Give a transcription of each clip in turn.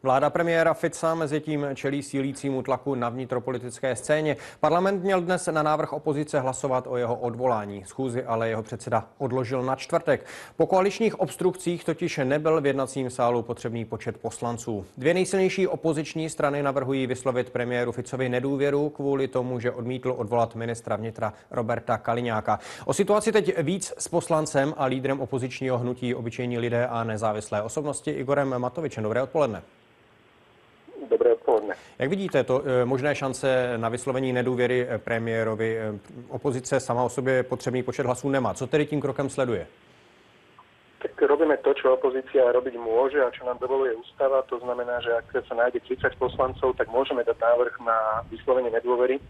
Vláda premiéra Fica mezi tím čelí sílícímu tlaku na vnitropolitické scéně. Parlament měl dnes na návrh opozice hlasovat o jeho odvolání. Schůzi ale jeho předseda odložil na čtvrtek. Po koaličních obstrukcích totiž nebyl v jednacím sálu potřebný počet poslanců. Dvě nejsilnější opoziční strany navrhují vyslovit premiéru Ficovi nedůvěru kvůli tomu, že odmítl odvolat ministra vnitra Roberta Kaliňáka. O situaci teď víc s poslancem a lídrem opozičního hnutí Obyčejní lidé a nezávislé osobnosti Igorem Matovičem. Dobré odpoledne. Dobré odpoledne. Jak vidíte to možné šance na vyslovení nedůvěry premiérovi? Opozice sama o sobě potřebný počet hlasů nemá. Co tedy tím krokem sleduje? Tak robíme to, čo opozícia robiť môže a čo nám dovoluje ústava. To znamená, že ak sa nájde 30 poslancov, tak môžeme dať návrh na vyslovenie nedôvery.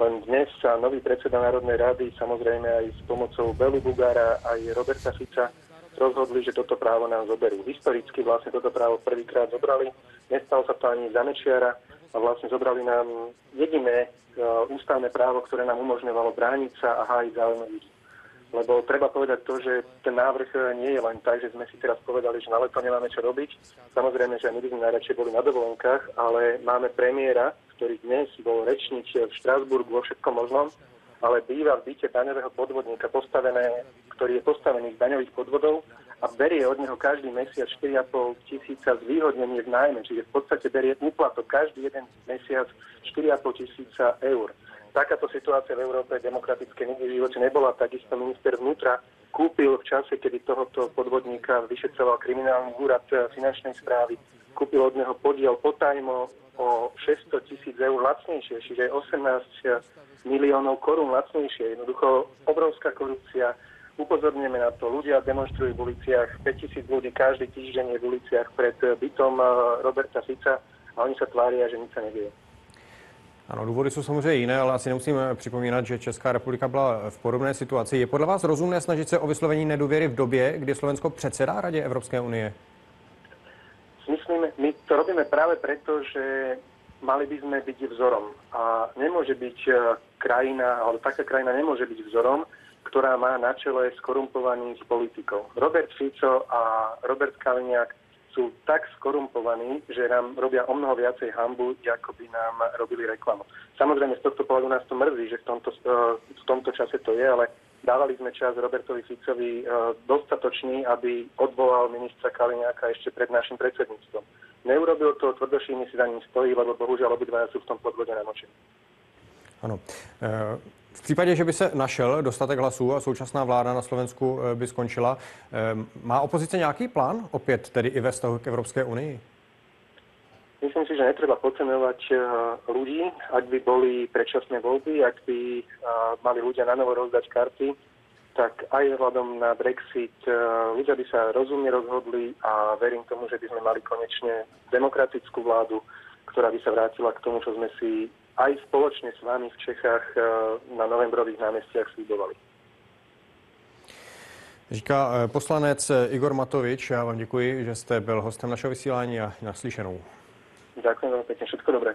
Len dnes sa nový predseda Národnej rady, samozrejme aj s pomocou Belu Bugára aj Roberta Fica, rozhodli, že toto právo nám zoberú. Historicky vlastne toto právo prvýkrát zobrali. Nestalo sa to ani za Mečiara a vlastne zobrali nám jediné ústavné právo, ktoré nám umožňovalo brániť sa a hájiť záujmy ľudí. Lebo treba povedať to, že ten návrh nie je len tak, že sme si teraz povedali, že na leto nemáme čo robiť. Samozrejme, že my by sme najradšej boli na dovolenkách, ale máme premiéra, ktorý dnes bol rečniť v Štrasburgu vo všetkom možnom, ale býva v byte daňového podvodníka, ktorý je postavený z daňových podvodov a berie od neho každý mesiac 4,5 tisíca zvýhodnenie v nájme, čiže v podstate berie úplatok každý jeden mesiac 4,5 tisíca eur. Takáto situácia v Európe demokratické nikdy v živote nebola. Takisto minister vnútra kúpil v čase, kedy tohoto podvodníka vyšetroval kriminálny úrad finančnej správy, kúpil od neho podiel potajmo o 600 000 eur lacnejšie, čiže 18 miliónov korún lacnejšie. Jednoducho obrovská korupcia. Upozorňujeme na to. Ľudia demonštrujú v uliciach. 5 000 ľudí každý týždeň je v uliciach pred bytom Roberta Fica a oni sa tvária, že nič sa nedieje. Ano, důvody jsou samozřejmě jiné, ale asi nemusíme připomínat, že Česká republika byla v podobné situaci. Je podle vás rozumné snažit se o vyslovení nedůvěry v době, kdy Slovensko předsedá Radě Evropské unie? Myslím, my to robíme práve preto, že mali by sme byť vzorom. A nemôže byť krajina, alebo taká krajina nemôže byť vzorom, ktorá má na čele skorumpovaných politikov. Robert Fico a Robert Kaliňák sú tak skorumpovaní, že nám robia o mnoho viacej hanbu, ako by nám robili reklamu. Samozrejme, z tohto pohľadu nás to mrzí, že v tomto čase to je, ale dávali sme čas Robertovi Ficovi dostatočný, aby odvolal ministra Kaliňáka ešte pred našim predsedníctvom. Neurobil to, tvrdošíjne si za ním stojí, lebo bohužiaľ obidvaja sú v tom podvode namočení. Ano. V případě, že by se našel dostatek hlasů a současná vláda na Slovensku by skončila, má opozice nějaký plán opět tedy i ve vztahu k Evropské unii? Myslím si, že netreba podceňovať ľudí, ak by boli predčasné voľby, ak by mali ľudia na novo rozdať karty, tak aj vzhľadom na Brexit ľudia by sa rozumne rozhodli a verím tomu, že by sme mali konečne demokratickú vládu, ktorá by sa vrátila k tomu, čo sme si aj spoločne s vami v Čechách na novembrových námestiach slibovali. Říká poslanec Igor Matovič. Já vám děkuji, že jste byl hostem našeho vysílání a naslyšenou. Ďakujem veľmi pekne, všetko dobré.